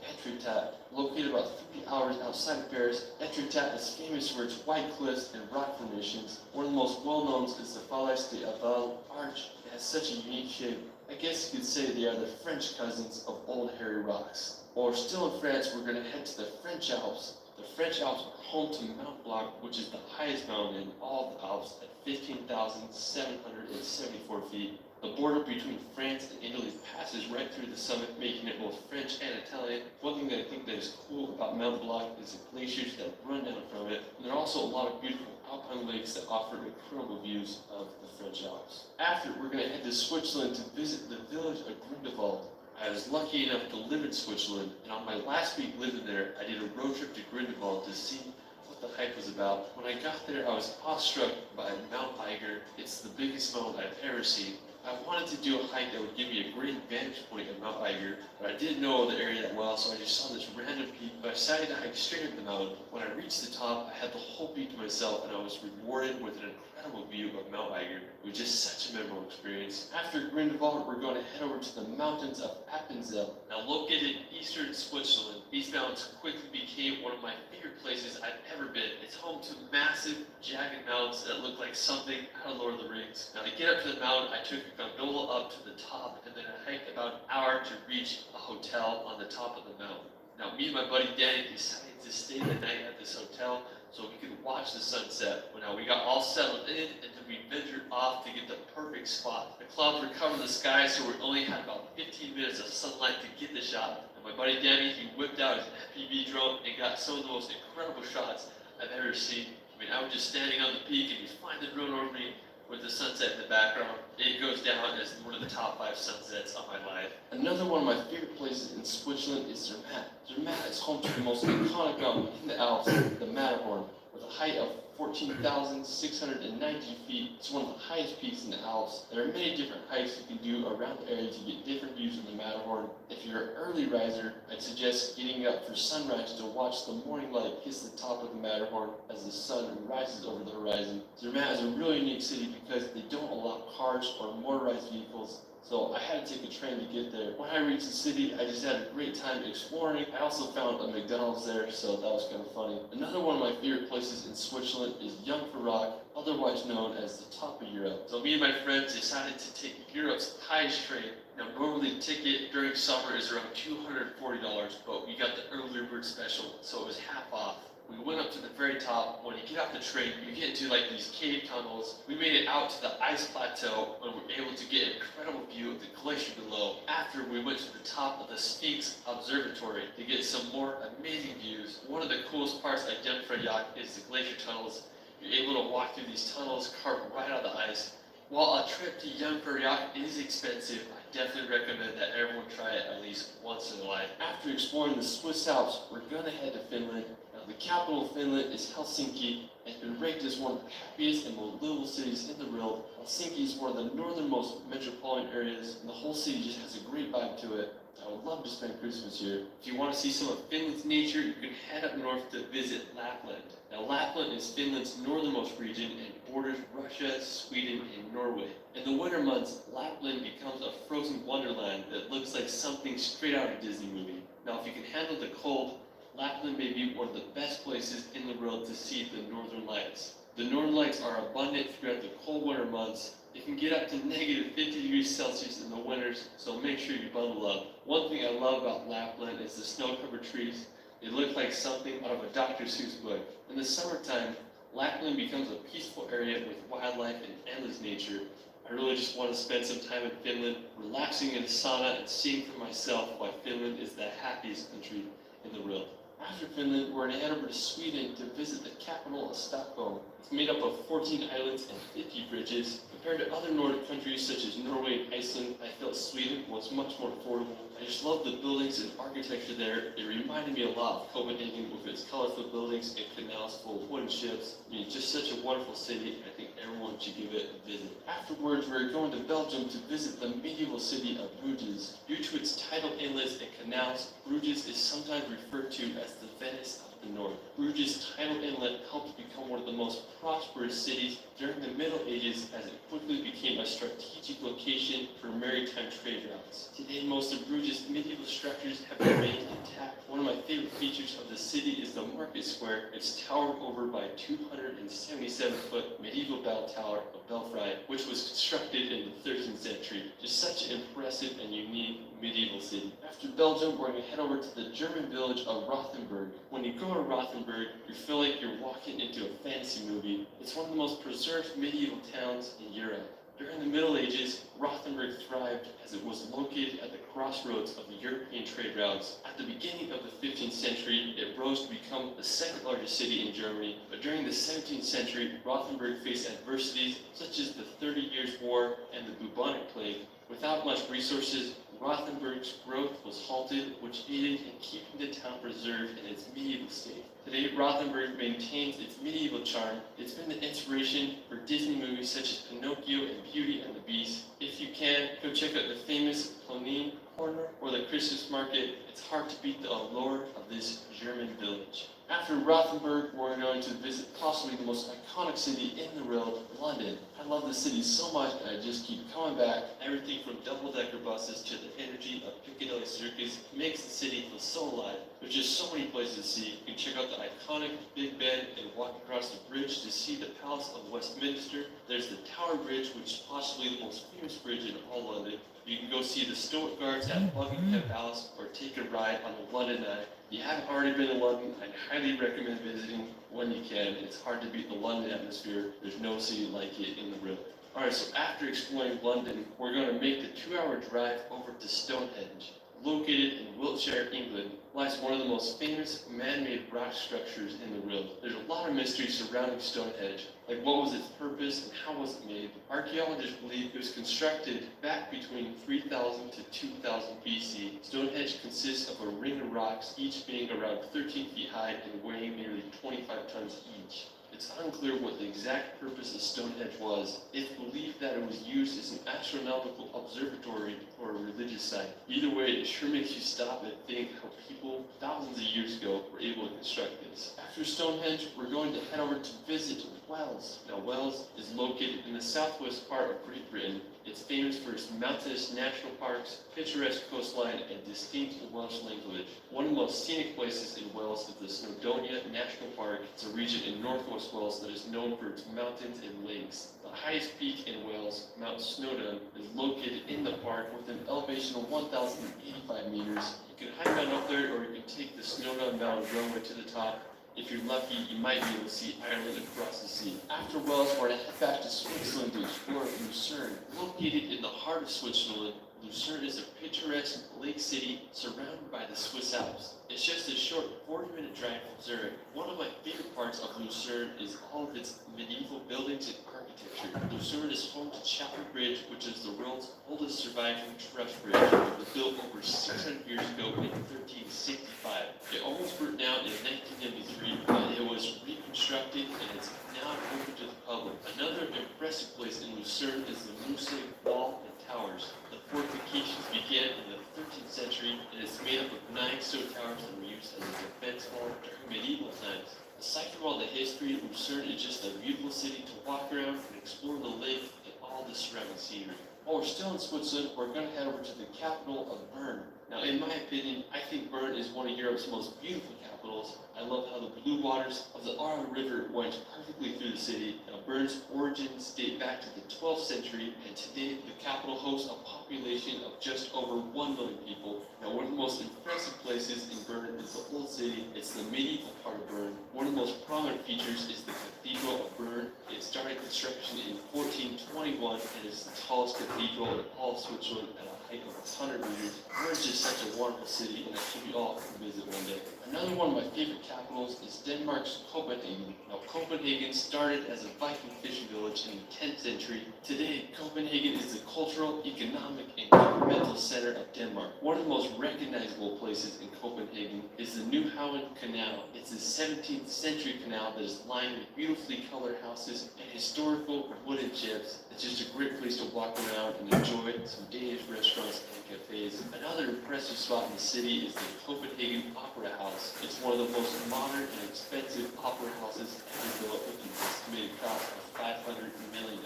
Etretat. Located about 3 hours outside of Paris, Etretat is famous for its white cliffs and rock formations. One of the most well-known is the Falaise de Aval Arch. It has such a unique shape. I guess you could say they are the French cousins of Old Hairy Rocks. While we're still in France, we're going to head to the French Alps. The French Alps are home to Mount Blanc, which is the highest mountain in all of the Alps at 15,774 feet. The border between France and Italy passes right through the summit, making it both French and Italian. One thing that I think that is cool about Mount Blanc is the glaciers that run down from it. And there are also a lot of beautiful alpine lakes that offer incredible views of the French Alps. After, we're going to head to Switzerland to visit the village of Grindelwald. I was lucky enough to live in Switzerland, and on my last week living there, I did a road trip to Grindelwald to see what the hype was about. When I got there, I was awestruck by Mount Eiger. It's the biggest mountain I've ever seen. I wanted to do a hike that would give me a great vantage point of Mount Eiger, but I didn't know the area that well, so I just saw this random peak. But I decided to hike straight up the mountain. When I reached the top, I had the whole peak to myself, and I was rewarded with an incredible view of Mount Eiger. It was just such a memorable experience. After Grindelwald, we're going to head over to the mountains of Appenzell. Now located in eastern Switzerland, these mountains quickly became one of my favorite places I've ever been. It's home to massive, jagged mountains that look like something out of Lord of the Rings. Now to get up to the mountain, I took a gondola up to the top, and then I hiked about an hour to reach a hotel on the top of the mountain. Now me and my buddy Danny decided to stay the night at this hotel so we could watch the sunset. Well, now we got all settled in, and then we ventured off to get the perfect spot. The clouds were covering the sky, so we only had about 15 minutes of sunlight to get the shot. And my buddy Danny, he whipped out his FPV drone and got some of the most incredible shots I've ever seen. I mean, I was just standing on the peak, and you find the drone over me with the sunset in the background. It goes down as one of the top 5 sunsets of my life. Another one of my favorite places in Switzerland is Zermatt. Zermatt is home to the most iconic mountain in the Alps, the Matterhorn. With a height of 14,690 feet, it's one of the highest peaks in the Alps. There are many different hikes you can do around the area to get different views of the Matterhorn. If you're an early riser, I'd suggest getting up for sunrise to watch the morning light kiss the top of the Matterhorn as the sun rises over the horizon. Zermatt is a really unique city because they don't allow cars or motorized vehicles, so I had to take a train to get there. When I reached the city, I just had a great time exploring. I also found a McDonald's there, so that was kind of funny. Another one of my favorite places in Switzerland is Jungfrau Rock, otherwise known as the top of Europe. So me and my friends decided to take Europe's highest train. Now normally the ticket during summer is around $240, but we got the early bird special, so it was half off. We went up to the very top. When you get off the train, you get into like these cave tunnels. We made it out to the ice plateau and were able to get an incredible view of the glacier below. After, we went to the top of the Sphinx Observatory to get some more amazing views. One of the coolest parts of Jungfrau Rock is the glacier tunnels. You're able to walk through these tunnels carved right out of the ice. While a trip to Jungfrau Rock is expensive, I definitely recommend that everyone try it at least once in their life. After exploring the Swiss Alps, we're gonna head to Finland. Now, the capital of Finland is Helsinki, and it's been ranked as one of the happiest and most livable cities in the world. Helsinki is one of the northernmost metropolitan areas, and the whole city just has a great vibe to it. I would love to spend Christmas here. If you want to see some of Finland's nature, you can head up north to visit Lapland. Now, Lapland is Finland's northernmost region and borders Russia, Sweden, and Norway. In the winter months, Lapland becomes a frozen wonderland that looks like something straight out of a Disney movie. Now, if you can handle the cold, Lapland may be one of the best places in the world to see the northern lights. The northern lights are abundant throughout the cold winter months. It can get up to negative 50 degrees Celsius in the winters, so make sure you bundle up. One thing I love about Lapland is the snow-covered trees. They look like something out of a Dr. Seuss book. In the summertime, Lapland becomes a peaceful area with wildlife and endless nature. I really just want to spend some time in Finland, relaxing in a sauna and seeing for myself why Finland is the happiest country in the world. After Finland, we're going to head over to Sweden to visit the capital of Stockholm. It's made up of 14 islands and 50 bridges. Compared to other Nordic countries such as Norway and Iceland, I felt Sweden was much more affordable. I just love the buildings and architecture there. It reminded me a lot of Copenhagen with its colorful buildings and canals full of wooden ships. I mean, just such a wonderful city. I think everyone should give it a visit. Afterwards, we're going to Belgium to visit the medieval city of Bruges. Due to its tidal inlets and canals, Bruges is sometimes referred to as the Venice of the North. Bruges' tidal inlet helped become one of the most prosperous cities during the Middle Ages as it quickly became a strategic location for maritime trade routes. Today, most of Bruges' medieval structures have remained intact. One of my favorite features of the city is the market square. It's towered over by a 277-foot medieval bell tower of Belfry, which was constructed in the 13th century. Just such an impressive and unique medieval city. After Belgium, we're going to head over to the German village of Rothenburg. When you go to Rothenburg, you feel like you're walking into a fantasy movie. It's one of the most preserved medieval towns in Europe. During the Middle Ages, Rothenburg thrived as it was located at the crossroads of the European trade routes. At the beginning of the 15th century, it rose to become the second largest city in Germany, but during the 17th century, Rothenburg faced adversities such as the 30 Years' War and the bubonic plague. Without much resources, Rothenburg's growth was halted, which aided in keeping the town preserved in its medieval state. Today, Rothenburg maintains its medieval charm. It's been the inspiration for Disney movies such as Pinocchio and Beauty and the Beast. If you can, go check out the famous Plonine Corner or the Christmas market. It's hard to beat the allure of this German village. After Rothenburg, we're going to visit possibly the most iconic city in the world, London. I love the city so much that I just keep coming back. Everything from double-decker buses to the energy of Piccadilly Circus makes the city feel so alive. There's just so many places to see. You can check out the iconic Big Ben and walk across the bridge to see the Palace of Westminster. There's the Tower Bridge, which is possibly the most famous bridge in all London. You can go see the Stoic Guards at Buckingham Palace or take a ride on the London Eye. If you haven't already been to London, I'd highly recommend visiting when you can. It's hard to beat the London atmosphere. There's no city like it in the world. Alright, so after exploring London, we're going to make the 2-hour drive over to Stonehenge. Located in Wiltshire, England, lies one of the most famous man-made rock structures in the world. There's a lot of mystery surrounding Stonehenge, like what was its purpose and how was it made. Archaeologists believe it was constructed back between 3000 to 2000 BC. Stonehenge consists of a ring of rocks, each being around 13 feet high and weighing nearly 25 tons each. It's unclear what the exact purpose of Stonehenge was. It's believed that it was used as an astronomical observatory or a religious site. Either way, it sure makes you stop and think how people thousands of years ago were able to construct this. After Stonehenge, we're going to head over to visit Wales. Now, Wales is located in the southwest part of Great Britain. It's famous for its mountainous national parks, picturesque coastline, and distinct Welsh language. One of the most scenic places in Wales is the Snowdonia National Park. It's a region in northwest Wales that is known for its mountains and lakes. The highest peak in Wales, Mount Snowdon, is located in the park with an elevation of 1,085 meters. You can hike on up there, or you can take the Snowdon Mountain Railway to the top. If you're lucky, you might be able to see Ireland across the sea. After Wales, we're going to head back to Switzerland to explore Lucerne. Located in the heart of Switzerland, Lucerne is a picturesque lake city surrounded by the Swiss Alps. It's just a short 40-minute drive from Zurich. One of my favorite parts of Lucerne is all of its medieval buildings and architecture. Lucerne is home to Chapel Bridge, which is the world's oldest surviving truss bridge. It was built over 600 years ago in 1365. It almost burnt down in 1993, but it was reconstructed and it's now open to the public. Another impressive place in Lucerne is the Lucerne Wall and Towers. The fortifications began in the 13th century and it's made up of 9 stone towers that were used as a defense wall during medieval times. Aside from all the history, Lucerne is just a beautiful city to walk around and explore the lake and all the surrounding scenery. While we're still in Switzerland, we're going to head over to the capital of Bern. Now, in my opinion, I think Bern is one of Europe's most beautiful capitals. I love how the blue waters of the Aare River went perfectly through the city. Now, Bern's origins date back to the 12th century, and today the capital hosts a population of just over 1 million people. Now, one of the most impressive places in Bern is the Old City. It's the medieval part of Bern. One of the most prominent features is the Cathedral of Bern. It started construction in 1421 and is the tallest cathedral in all of Switzerland at a height of 100 meters. Bern is just such a wonderful city, and I hope you all can visit one day. Another one of my favorite capitals is Denmark's Copenhagen. Now, Copenhagen started as a Viking fishing village in the 10th century. Today, Copenhagen is the cultural, economic, and governmental center of Denmark. One of the most recognizable places in Copenhagen is the Nyhavn Canal. It's a 17th century canal that is lined with beautifully colored houses and historical wooden ships. It's just a great place to walk around and enjoy some Danish restaurants and cafes. Another impressive spot in the city is the Copenhagen Opera House. It's one of the most modern and expensive opera houses ever built with an estimated cost of $500 million.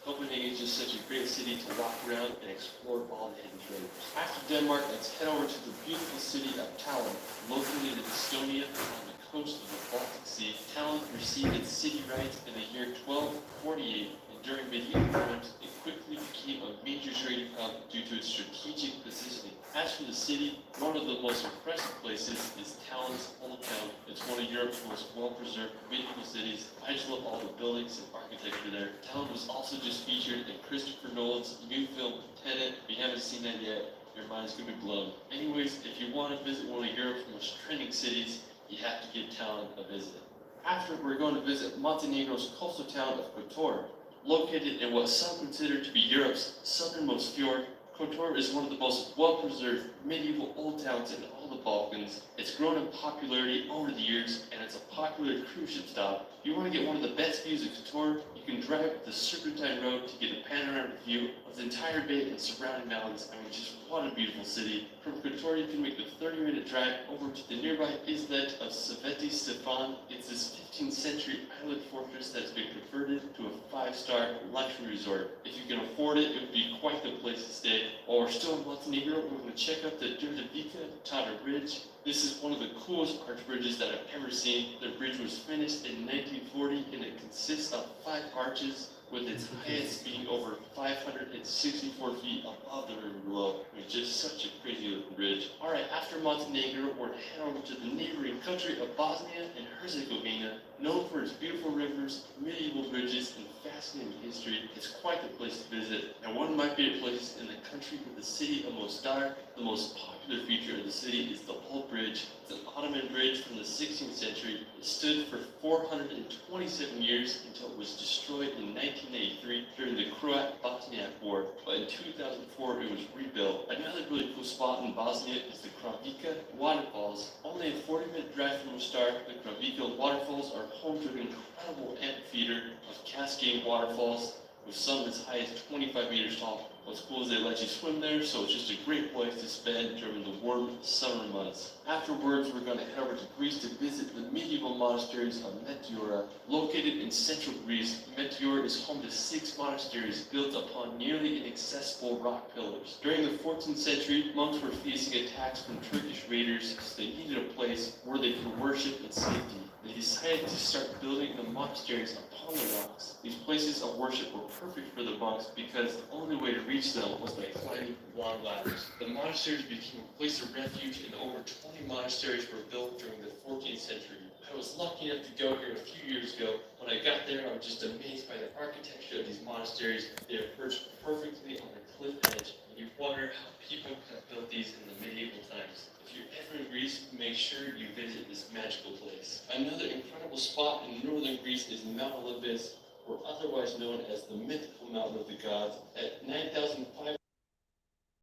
Copenhagen is just such a great city to walk around and explore all the hidden treasures. After Denmark, let's head over to the beautiful city of Tallinn, located in Estonia on the coast of the Baltic Sea. Tallinn received its city rights in the year 1248. In During medieval times, it quickly became a major trading hub due to its strategic positioning. As for the city, one of the most impressive places is Tallinn's Old Town. It's one of Europe's most well-preserved medieval cities. I just love all the buildings and architecture there. Tallinn was also just featured in Christopher Nolan's new film, Tenet. If you haven't seen that yet, your mind's gonna be blown. Anyways, if you want to visit one of Europe's most trending cities, you have to give Tallinn a visit. After, we're going to visit Montenegro's coastal town of Kotor. Located in what some consider to be Europe's southernmost fjord, Kotor is one of the most well-preserved medieval old towns in all the Balkans. It's grown in popularity over the years, and it's a popular cruise ship stop. If you want to get one of the best views of Kotor, you can drive the Serpentine Road to get a panoramic view of the entire bay and surrounding mountains. I mean, just what a beautiful city. From Kotor, you can make the 30-minute drive over to the nearby islet of Sveti Stefan. It's this 15th century island fortress that's been converted to a 5-star luxury resort. If you can afford it, it would be quite the place to stay. While we're still in Montenegro, we're going to check out the Drvenica Tata Bridge. This is one of the coolest arch bridges that I've ever seen. The bridge was finished in 1940 and it consists of 5 arches, with its highest being over 564 feet above the river below. I mean, just such a crazy looking bridge. Alright, after Montenegro, we're gonna head over to the neighboring country of Bosnia and Herzegovina. Known for its beautiful rivers, medieval bridges, and fascinating history, it's quite the place to visit. And one of my favorite places in the country with the city of Mostar, the most popular feature of the city is the Old Bridge. It's an Ottoman bridge from the 16th century. It stood for 427 years until it was destroyed in 1983 during the Croat-Bosniak War. But in 2004, it was rebuilt. Another really cool spot in Bosnia is the Kravica Waterfalls. Only a 40-minute drive from Mostar, the Kravica Waterfalls are home to an incredible amphitheater of cascading waterfalls, with some as high as 25 meters tall. What's cool is they let you swim there, so it's just a great place to spend during the warm summer months. Afterwards, we're going to head over to Greece to visit the medieval monasteries of Meteora. Located in central Greece, Meteora is home to 6 monasteries built upon nearly inaccessible rock pillars. During the 14th century, monks were facing attacks from Turkish raiders, so they needed a place where they could worship in safety. They decided to start building the monasteries upon the rocks. These places of worship were perfect for the monks because the only way to reach them was by climbing long ladders. The monasteries became a place of refuge, and over 20 monasteries were built during the 14th century. I was lucky enough to go here a few years ago. When I got there, I was just amazed by the architecture of these monasteries. They are perched perfectly on the cliff edge, and you wonder how people could have built these in the medieval times. If you're ever in Greece, make sure you visit this magical place. Another incredible spot in northern Greece is Mount Olympus, or otherwise known as the mythical mountain of the gods. At 9,500